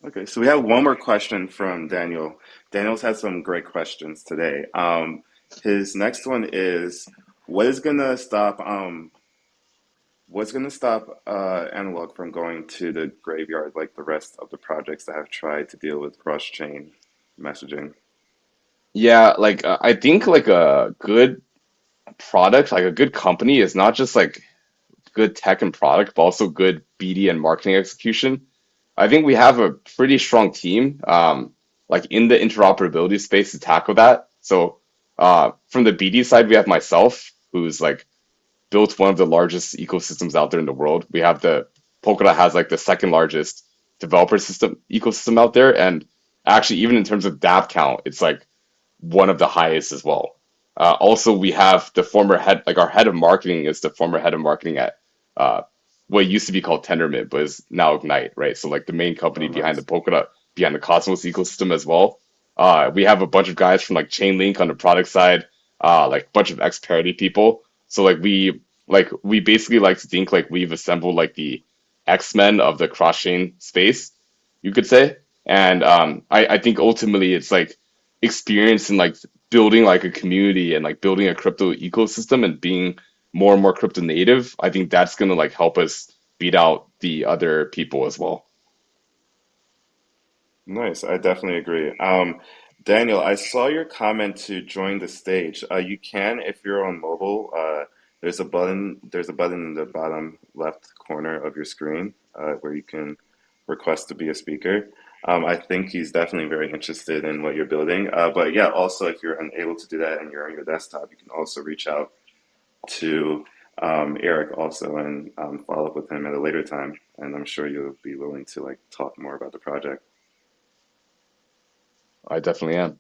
Okay, so we have one more question from Daniel. Daniel's had some great questions today. His next one is, what is gonna stop what's gonna stop Analog from going to the graveyard like the rest of the projects that have tried to deal with cross-chain messaging? Yeah, I think like a good product, like a good company is not just like good tech and product, but also good BD and marketing execution. I think we have a pretty strong team, like in the interoperability space to tackle that. So, from the BD side, we have myself, who's like built one of the largest ecosystems out there in the world. We have the Polkadot has like the second largest developer system ecosystem out there, and actually, even in terms of dApp count, it's like one of the highest as well. Also, we have the former head, like our head of marketing is the former head of marketing at uh, what used to be called Tendermint, but is now Ignite, right? So like the main company Oh, behind the nice. Polkadot, behind the Cosmos ecosystem as well. We have a bunch of guys from like Chainlink on the product side, like a bunch of ex-parity people. So we basically like to think like we've assembled like the X-Men of the cross-chain space, you could say. And I think ultimately it's like experience in like building like a community and like building a crypto ecosystem and being more and more crypto native. I think that's gonna like help us beat out the other people as well. Nice, I definitely agree. Daniel, I saw your comment to join the stage. You can, if you're on mobile, there's a button in the bottom left corner of your screen where you can request to be a speaker. I think he's definitely very interested in what you're building. But yeah, also if you're unable to do that and you're on your desktop, you can also reach out to Eric also and follow up with him at a later time. And I'm sure you'll be willing to like talk more about the project. I definitely am.